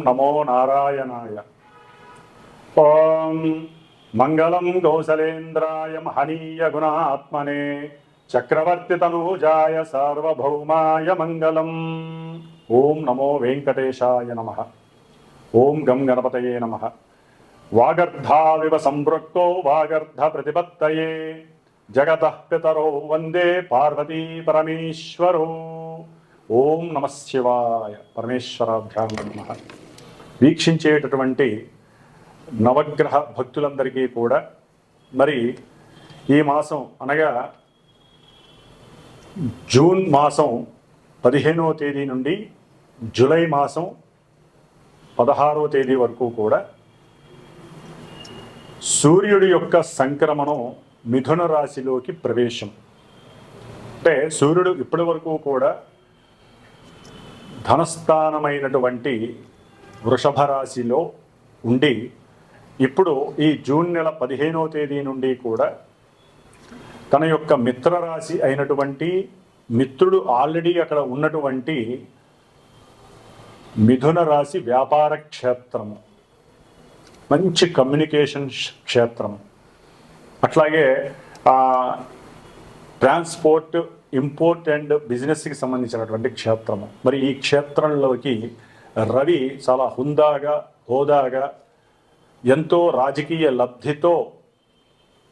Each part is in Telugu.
నమో నారాయణాయ. ఓం మంగళం కౌసలేంద్రాయ మహనీయ గుణాత్మనే చక్రవర్తి తనూజాయ సార్వభౌమాయ మంగళం. ఓం నమో వెంకటేశాయ నమః. ఓం గం గణపతయే నమః. వాగర్ధావివ సంపృక్తో వాగర్ధ ప్రతిపత్తయే జగతః పితరో వందే పార్వతీ పరమేశ్వరో. ఓం నమః శివాయ. పరమేశ్వరాభ్యాం నమః. వీక్షించేటటువంటి నవగ్రహ భక్తులందరికీ కూడా మరి ఈ మాసం అనగా జూన్ మాసం 15వ తేదీ నుండి జూలై మాసం 16వ తేదీ వరకు కూడా సూర్యుడి యొక్క సంక్రమణం మిథున రాశిలోకి ప్రవేశం. అంటే సూర్యుడు ఇప్పటి వరకు కూడా ధనస్థానమైనటువంటి వృషభ రాశిలో ఉండి ఇప్పుడు ఈ జూన్ నెల 15వ తేదీ నుండి కూడా తన యొక్క మిత్రరాశి అయినటువంటి మిత్రుడు ఆల్రెడీ అక్కడ ఉన్నటువంటి మిథున రాశి వ్యాపార క్షేత్రము, మంచి కమ్యూనికేషన్ క్షేత్రము, అట్లాగే ట్రాన్స్పోర్ట్, ఇంపోర్ట్ అండ్ బిజినెస్కి సంబంధించినటువంటి క్షేత్రము. మరి ఈ క్షేత్రంలోకి రవి చాలా హుందాగా, హోదాగా, ఎంతో రాజకీయ లబ్ధితో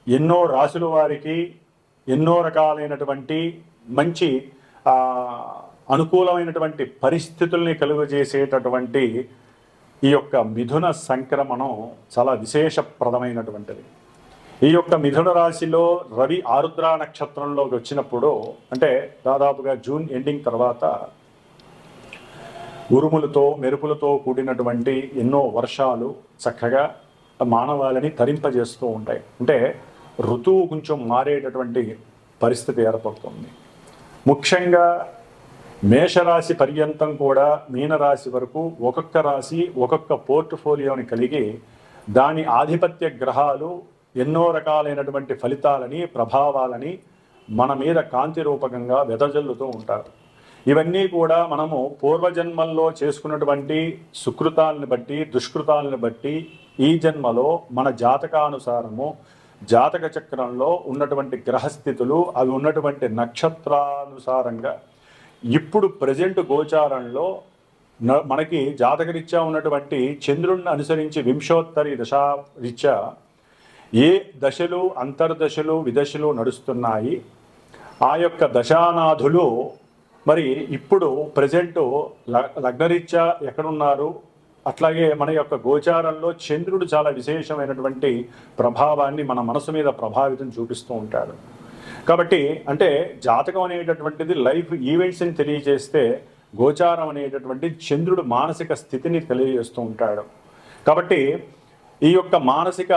ఎన్నో రాశుల వారికి ఎన్నో రకాలైనటువంటి మంచి అనుకూలమైనటువంటి పరిస్థితుల్ని కలుగజేసేటటువంటి ఈ యొక్క మిథున సంక్రమణం చాలా విశేషప్రదమైనటువంటిది. ఈ యొక్క మిథున రాశిలో రవి ఆరుద్ర నక్షత్రంలోకి వచ్చినప్పుడు, అంటే దాదాపుగా జూన్ ఎండింగ్ తర్వాత ఉరుములతో మెరుపులతో కూడినటువంటి ఎన్నో వర్షాలు చక్కగా మానవాళిని తరింపజేస్తూ ఉంటాయి. అంటే ఋతువు కొంచెం మారేటటువంటి పరిస్థితి ఏర్పడుతుంది. ముఖ్యంగా మేషరాశి పర్యంతం కూడా మీనరాశి వరకు ఒక్కొక్క రాశి ఒక్కొక్క పోర్ట్ఫోలియోని కలిగి దాని ఆధిపత్య గ్రహాలు ఎన్నో రకాలైనటువంటి ఫలితాలని, ప్రభావాలని మన మీద కాంతి రూపకంగా వెదజల్లుతూ ఉంటారు. ఇవన్నీ కూడా మనము పూర్వజన్మల్లో చేసుకున్నటువంటి సుకృతాలను బట్టి, దుష్కృతాలను బట్టి ఈ జన్మలో మన జాతకానుసారము, జాతక చక్రంలో ఉన్నటువంటి గ్రహస్థితులు, అవి ఉన్నటువంటి నక్షత్రానుసారంగా ఇప్పుడు ప్రజెంట్ గోచారంలో మనకి జాతకరీత్యా ఉన్నటువంటి చంద్రుడిని అనుసరించి వింశోత్తరి దశారీత్యా ఏ దశలు, అంతర్దశలు, విదశలు నడుస్తున్నాయి. ఆ యొక్క దశానాథులు మరి ఇప్పుడు ప్రజెంట్ లగ్నరీత్యా ఎక్కడున్నారు, అట్లాగే మన యొక్క గోచారంలో చంద్రుడు చాలా విశేషమైనటువంటి ప్రభావాన్ని మన మనసు మీద ప్రభావితం చూపిస్తూ ఉంటాడు. కాబట్టి అంటే జాతకం అనేటటువంటిది లైఫ్ ఈవెంట్స్ని తెలియజేస్తే, గోచారం అనేటటువంటి చంద్రుడు మానసిక స్థితిని తెలియజేస్తూ ఉంటాడు. కాబట్టి ఈ యొక్క మానసిక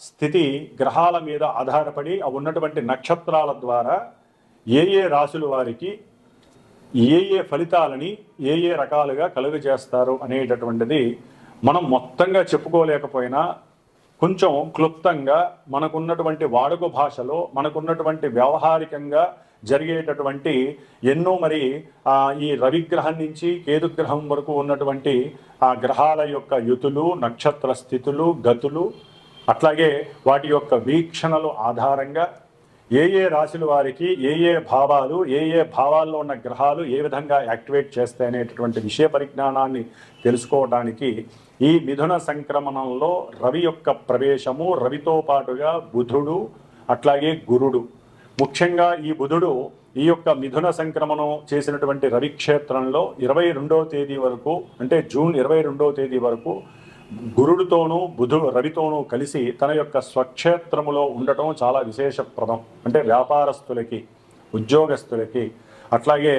స్థితి గ్రహాల మీద ఆధారపడి ఆ ఉన్నటువంటి నక్షత్రాల ద్వారా ఏ ఏ రాశుల వారికి ఏ ఏ ఫలితాలని ఏ ఏ రకాలుగా కలుగజేస్తారు అనేటటువంటిది మనం మొత్తంగా చెప్పుకోలేకపోయినా కొంచెం క్లుప్తంగా మనకున్నటువంటి వాడుక భాషలో, మనకున్నటువంటి వ్యవహారికంగా జరిగేటటువంటి ఎన్నో మరి ఈ రవిగ్రహం నుంచి కేతుగ్రహం వరకు ఉన్నటువంటి ఆ గ్రహాల యొక్క యుతులు, నక్షత్ర స్థితులు, గతులు, అట్లాగే వాటి యొక్క వీక్షణలు ఆధారంగా ఏ ఏ రాశుల వారికి ఏ ఏ భావాలు, ఏ ఏ భావాల్లో ఉన్న గ్రహాలు ఏ విధంగా యాక్టివేట్ చేస్తాయి అనేటటువంటి విషయ పరిజ్ఞానాన్ని తెలుసుకోవడానికి ఈ మిథున సంక్రమణంలో రవి యొక్క ప్రవేశము, రవితో పాటుగా బుధుడు, అట్లాగే గురుడు, ముఖ్యంగా ఈ బుధుడు ఈ యొక్క మిథున సంక్రమణం చేసినటువంటి రవి క్షేత్రంలో 22వ తేదీ వరకు, అంటే జూన్ 22వ తేదీ వరకు గురుడితోనూ రవితోనూ కలిసి తన యొక్క స్వక్షేత్రములో ఉండటం చాలా విశేషప్రదం. అంటే వ్యాపారస్తులకి, ఉద్యోగస్తులకి, అట్లాగే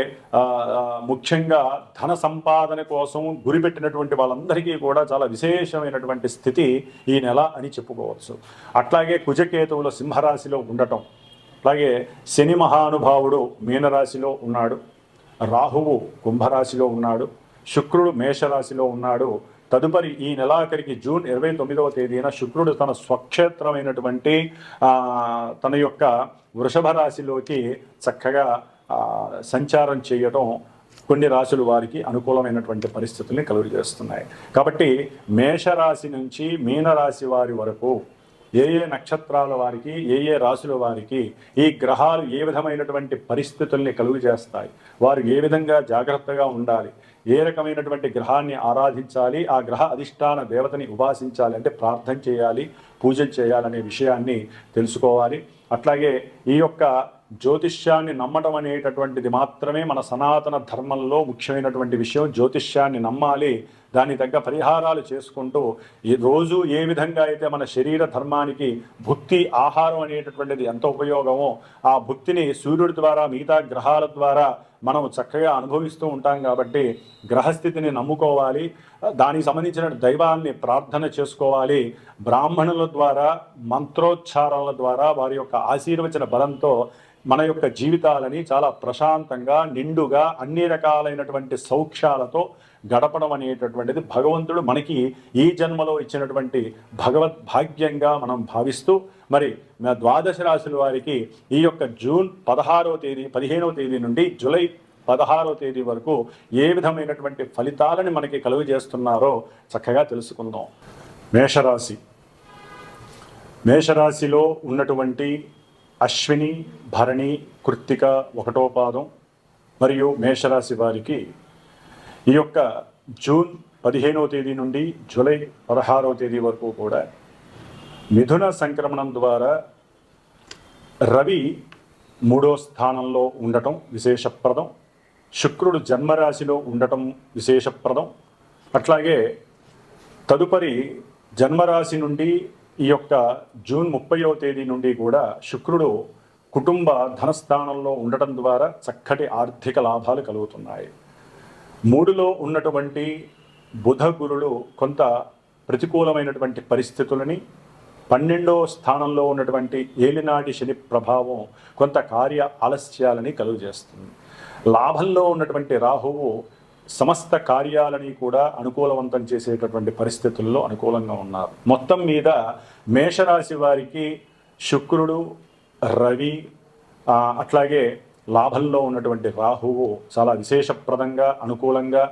ముఖ్యంగా ధన సంపాదన కోసం గురిపెట్టినటువంటి వాళ్ళందరికీ కూడా చాలా విశేషమైనటువంటి స్థితి ఈ నెల అని చెప్పుకోవచ్చు. అట్లాగే కుజకేతువులు సింహరాశిలో ఉండటం, అలాగే శని మహానుభావుడు మీనరాశిలో ఉన్నాడు, రాహువు కుంభరాశిలో ఉన్నాడు, శుక్రుడు మేషరాశిలో ఉన్నాడు. తదుపరి ఈ నెలాఖరికి జూన్ 29వ తేదీన శుక్రుడు తన స్వక్షేత్రమైనటువంటి తన యొక్క వృషభ రాశిలోకి చక్కగా సంచారం చేయటం కొన్ని రాశుల వారికి అనుకూలమైనటువంటి పరిస్థితుల్ని కలుగజేస్తున్నాయి. కాబట్టి మేషరాశి నుంచి మీనరాశి వారి వరకు ఏ ఏ నక్షత్రాల వారికి, ఏ ఏ రాశుల వారికి ఈ గ్రహాలు ఏ విధమైనటువంటి పరిస్థితుల్ని కలుగు చేస్తాయి, వారు ఏ విధంగా జాగ్రత్తగా ఉండాలి, ఏ రకమైనటువంటి గ్రహాన్ని ఆరాధించాలి, ఆ గ్రహ అధిష్టాన దేవతని ఉపాసించాలి, అంటే ప్రార్థన చేయాలి, పూజలు చేయాలనే విషయాన్ని తెలుసుకోవాలి. అట్లాగే ఈ యొక్క జ్యోతిష్యాన్ని నమ్మటం అనేటటువంటిది మాత్రమే మన సనాతన ధర్మంలో ముఖ్యమైనటువంటి విషయం. జ్యోతిష్యాన్ని నమ్మాలి, దాని తగ్గ పరిహారాలు చేసుకుంటూ ఈ రోజు ఏ విధంగా అయితే మన శరీర ధర్మానికి భుక్తి ఆహారం అనేటటువంటిది ఎంత ఉపయోగమో, ఆ భుక్తిని సూర్యుడి ద్వారా, మిగతా గ్రహాల ద్వారా మనం చక్కగా అనుభవిస్తూ ఉంటాం. కాబట్టి గ్రహస్థితిని నమ్ముకోవాలి, దానికి సంబంధించిన దైవాన్ని ప్రార్థన చేసుకోవాలి. బ్రాహ్మణుల ద్వారా, మంత్రోచ్చారాల ద్వారా, వారి యొక్క ఆశీర్వచన బలంతో మన యొక్క జీవితాలని చాలా ప్రశాంతంగా, నిండుగా, అన్ని రకాలైనటువంటి సౌఖ్యాలతో గడపడం అనేటటువంటిది భగవంతుడు మనకి ఈ జన్మలో ఇచ్చినటువంటి భగవద్భాగ్యంగా మనం భావిస్తూ, మరి ద్వాదశ రాశుల వారికి ఈ యొక్క జూన్ 15వ తేదీ నుండి జూలై 16వ తేదీ వరకు ఏ విధమైనటువంటి ఫలితాలని మనకి కలుగజేస్తున్నారో చక్కగా తెలుసుకుందాం. మేషరాశిలో ఉన్నటువంటి అశ్విని, భరణి, కృత్తిక 1వ పాదం మరియు మేషరాశి వారికి ఈ యొక్క జూన్ 15వ తేదీ నుండి జూలై 16వ తేదీ వరకు కూడా మిథున సంక్రమణం ద్వారా రవి 3వ స్థానంలో ఉండటం విశేషప్రదం, శుక్రుడు జన్మరాశిలో ఉండటం విశేషప్రదం. అట్లాగే తదుపరి జన్మరాశి నుండి ఈ యొక్క జూన్ 30వ తేదీ నుండి కూడా శుక్రుడు కుటుంబ ధనస్థానంలో ఉండటం ద్వారా చక్కటి ఆర్థిక లాభాలు కలుగుతున్నాయి. 3లో ఉన్నటువంటి బుధ గురులు కొంత ప్రతికూలమైనటువంటి పరిస్థితులని, 12వ స్థానంలో ఉన్నటువంటి ఏలినాటి శని ప్రభావం కొంత కార్య ఆలస్యాలని కలుగజేస్తుంది. లాభంలో ఉన్నటువంటి రాహువు సమస్త కార్యాలని కూడా అనుకూలవంతం చేసేటటువంటి పరిస్థితుల్లో అనుకూలంగా ఉన్నారు. మొత్తం మీద మేషరాశి వారికి శుక్రుడు, రవి, అట్లాగే లాభంలో ఉన్నటువంటి రాహువు చాలా విశేషప్రదంగా, అనుకూలంగా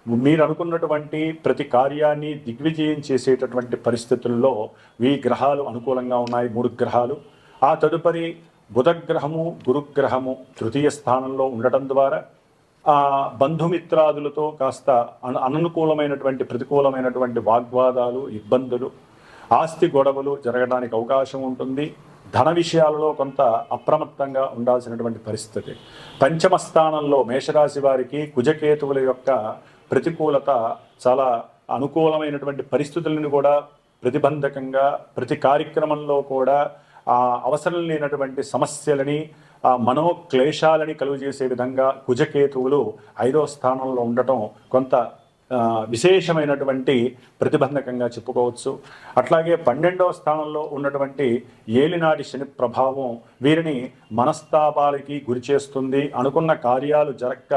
మీరు అనుకున్నటువంటి ప్రతి కార్యాన్ని దిగ్విజయం చేసేటటువంటి పరిస్థితుల్లో ఈ గ్రహాలు అనుకూలంగా ఉన్నాయి, 3 గ్రహాలు. ఆ తదుపరి బుధగ్రహము, గురుగ్రహము తృతీయ స్థానంలో ఉండటం ద్వారా బంధుమిత్రాదులతో కాస్త అననుకూలమైనటువంటి, ప్రతికూలమైనటువంటి వాగ్వాదాలు, ఇబ్బందులు, ఆస్తి గొడవలు జరగడానికి అవకాశం ఉంటుంది. ధన విషయాలలో కొంత అప్రమత్తంగా ఉండాల్సినటువంటి పరిస్థితి. పంచమ స్థానంలో మేషరాశి వారికి కుజకేతువుల యొక్క ప్రతికూలత చాలా అనుకూలమైనటువంటి పరిస్థితులను కూడా ప్రతిబంధకంగా, ప్రతి కార్యక్రమంలో కూడా అవసరం లేనటువంటి సమస్యలని, మనోక్లేశాలని కలుగజేసే విధంగా కుజకేతువులు 5వ స్థానంలో ఉండటం కొంత విశేషమైనటువంటి ప్రతిబంధకంగా చెప్పుకోవచ్చు. అట్లాగే 12వ స్థానంలో ఉన్నటువంటి ఏలినాటి శని ప్రభావం వీరిని మనస్తాపాలకి గురి చేస్తుంది. అనుకున్న కార్యాలు జరక్క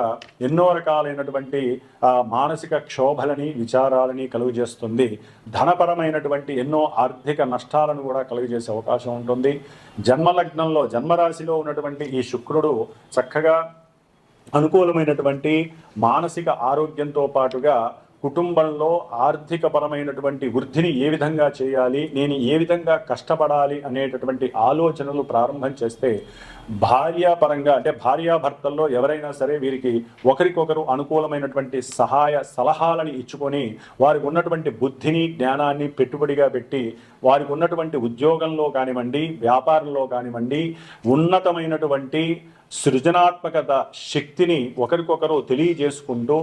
ఎన్నో రకాలైనటువంటి మానసిక క్షోభలని, విచారాలని కలుగజేస్తుంది. ధనపరమైనటువంటి ఎన్నో ఆర్థిక నష్టాలను కూడా కలుగజేసే అవకాశం ఉంటుంది. జన్మలగ్నంలో, జన్మరాశిలో ఉన్నటువంటి ఈ శుక్రుడు చక్కగా అనుకూలమైనటువంటి మానసిక ఆరోగ్యంతో పాటుగా కుటుంబంలో ఆర్థికపరమైనటువంటి వృద్ధిని ఏ విధంగా చేయాలి, నేను ఏ విధంగా కష్టపడాలి అనేటటువంటి ఆలోచనలు ప్రారంభం చేస్తే భార్యాపరంగా, అంటే భార్యాభర్తల్లో ఎవరైనా సరే వీరికి ఒకరికొకరు అనుకూలమైనటువంటి సలహాలని ఇచ్చుకొని వారికి ఉన్నటువంటి బుద్ధిని, జ్ఞానాన్ని పెట్టుబడిగా పెట్టి వారికి ఉన్నటువంటి ఉద్యోగంలో కానివ్వండి, వ్యాపారంలో కానివ్వండి, ఉన్నతమైనటువంటి సృజనాత్మకత శక్తిని ఒకరికొకరు తెలియజేసుకుంటూ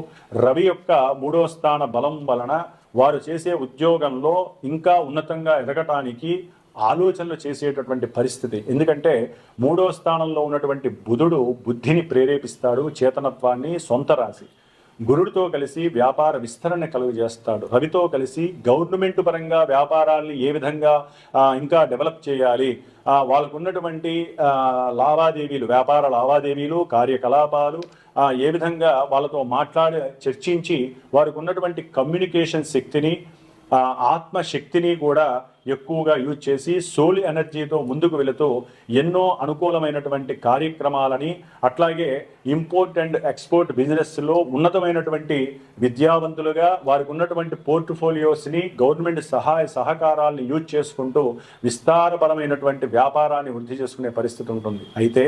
రవి యొక్క 3వ స్థాన బలం వలన వారు చేసే ఉద్యోగంలో ఇంకా ఉన్నతంగా ఎదగటానికి ఆలోచనలు చేసేటటువంటి పరిస్థితి. ఎందుకంటే 3వ స్థానంలో ఉన్నటువంటి బుధుడు బుద్ధిని ప్రేరేపిస్తాడు, చేతనత్వాన్ని, సొంత రాశి. గురుడితో కలిసి వ్యాపార విస్తరణ కలుగజేస్తాడు. రవితో కలిసి గవర్నమెంట్ పరంగా వ్యాపారాన్ని ఏ విధంగా ఇంకా డెవలప్ చేయాలి, వాళ్ళకు ఉన్నటువంటి లావాదేవీలు, వ్యాపార లావాదేవీలు, కార్యకలాపాలు ఏ విధంగా వాళ్ళతో మాట్లాడి చర్చించి వారికి ఉన్నటువంటి కమ్యూనికేషన్ శక్తిని, ఆత్మశక్తిని కూడా ఎక్కువగా యూజ్ చేసి సోల్ ఎనర్జీతో ముందుకు వెళుతూ ఎన్నో అనుకూలమైనటువంటి కార్యక్రమాలని, అట్లాగే ఇంపోర్ట్ అండ్ ఎక్స్పోర్ట్ బిజినెస్లో ఉన్నతమైనటువంటి విద్యావంతులుగా వారికి ఉన్నటువంటి పోర్ట్ఫోలియోస్ని గవర్నమెంట్ సహాయ సహకారాలను యూజ్ చేసుకుంటూ విస్తారపరమైనటువంటి వ్యాపారాన్ని వృద్ధి చేసుకునే పరిస్థితి ఉంటుంది. అయితే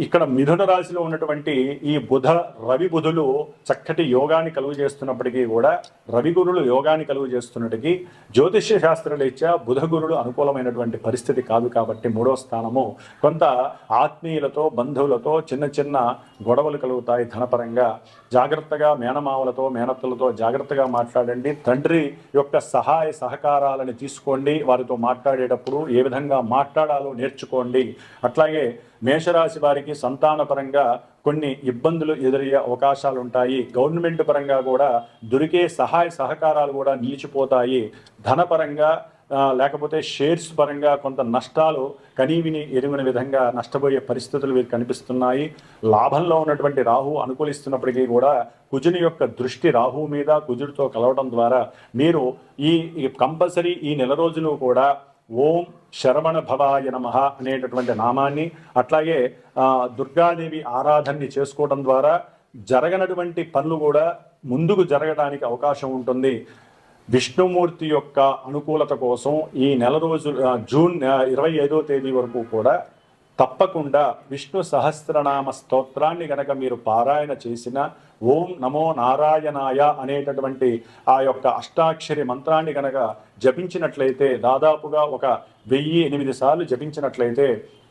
ఇక్కడ మిథున రాశిలో ఉన్నటువంటి ఈ రవి బుధులు చక్కటి యోగాన్ని కలుగు చేస్తున్నప్పటికీ కూడా, రవి గురులు యోగాన్ని కలుగు చేస్తున్నటికీ జ్యోతిష్య శాస్త్రరీత్యా బుధ గురులు అనుకూలమైనటువంటి పరిస్థితి కాదు. కాబట్టి 3వ స్థానము కొంత ఆత్మీయులతో బంధువులతో చిన్న చిన్న గొడవలు కలుగుతాయి. ధనపరంగా జాగ్రత్తగా మేనమావలతో మేనత్తలతో జాగ్రత్తగా మాట్లాడండి. తండ్రి యొక్క సహాయ సహకారాలను తీసుకోండి. వారితో మాట్లాడేటప్పుడు ఏ విధంగా మాట్లాడాలో నేర్చుకోండి. అట్లాగే మేషరాశి వారికి సంతానపరంగా కొన్ని ఇబ్బందులు ఎదురయ్యే అవకాశాలు ఉంటాయి. గవర్నమెంట్ పరంగా కూడా దొరికే సహాయ సహకారాలు కూడా నిలిచిపోతాయి. ధనపరంగా లేకపోతే షేర్స్ పరంగా కొంత నష్టాలు కనీవిని ఎరుగిన విధంగా నష్టపోయే పరిస్థితులు వీరికి కనిపిస్తున్నాయి. లాభంలో ఉన్నటువంటి రాహు అనుకూలిస్తున్నప్పటికీ కూడా కుజుని యొక్క దృష్టి రాహువు మీద కుజుడితో కలవడం ద్వారా మీరు ఈ కంపల్సరీ ఈ నెల రోజులు కూడా ఓం శరవణ భవాయ నమః అనేటటువంటి నామాన్ని, అట్లాగే దుర్గాదేవి ఆరాధనని చేసుకోవడం ద్వారా జరగనటువంటి పనులు కూడా ముందుకు జరగడానికి అవకాశం ఉంటుంది. విష్ణుమూర్తి యొక్క అనుకూలత కోసం ఈ నెల రోజులు జూన్ 25వ తేదీ వరకు కూడా తప్పకుండా విష్ణు సహస్రనామ స్తోత్రాన్ని గనక మీరు పారాయణ చేసిన, ఓం నమో నారాయణాయ అనేటటువంటి ఆ యొక్క అష్టాక్షరి మంత్రాన్ని గనక జపించినట్లయితే, దాదాపుగా 1008 సార్లు జపించినట్లయితే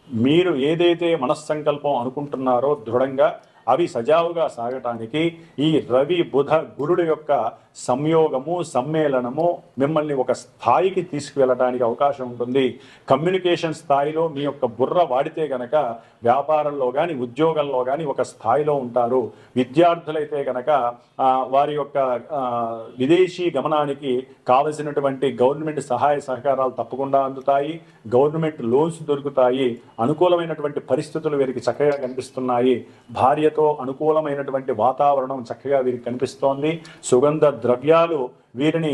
మీరు ఏదైతే మనస్సంకల్పం అనుకుంటున్నారో దృఢంగా అవి సజావుగా సాగటానికి ఈ రవి బుధ గురుడు యొక్క సంయోగము సమ్మేళనము మిమ్మల్ని ఒక స్థాయికి తీసుకువెళ్ళడానికి అవకాశం ఉంటుంది. కమ్యూనికేషన్ స్థాయిలో మీ యొక్క బుర్ర వాడితే గనక వ్యాపారంలో కానీ ఉద్యోగంలో కానీ ఒక స్థాయిలో ఉంటారు. విద్యార్థులైతే గనక వారి యొక్క విదేశీ గమనానికి కావలసినటువంటి గవర్నమెంట్ సహాయ సహకారాలు తప్పకుండా అందుతాయి. గవర్నమెంట్ లోన్స్ దొరుకుతాయి. అనుకూలమైనటువంటి పరిస్థితులు వీరికి చక్కగా కనిపిస్తున్నాయి. భార్యతో అనుకూలమైనటువంటి వాతావరణం చక్కగా వీరికి కనిపిస్తోంది. సుగంధ ద్రవ్యాలు వీరిని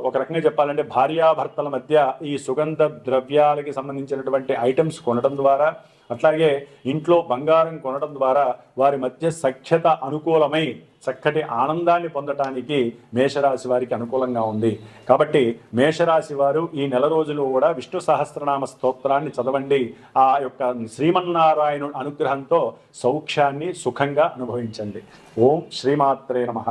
ఒక రకంగా చెప్పాలంటే భార్యాభర్తల మధ్య ఈ సుగంధ ద్రవ్యాలకి సంబంధించినటువంటి ఐటమ్స్ కొనడం ద్వారా, అట్లాగే ఇంట్లో బంగారం కొనడం ద్వారా వారి మధ్య సఖ్యత అనుకూలమై చక్కటి ఆనందాన్ని పొందటానికి మేషరాశి వారికి అనుకూలంగా ఉంది. కాబట్టి మేషరాశి వారు ఈ నెల రోజులు కూడా విష్ణు సహస్రనామ స్తోత్రాన్ని చదవండి. ఆ యొక్క శ్రీమన్నారాయణుని అనుగ్రహంతో సౌఖ్యాన్ని సుఖంగా అనుభవించండి. ఓం శ్రీమాత్రే నమః.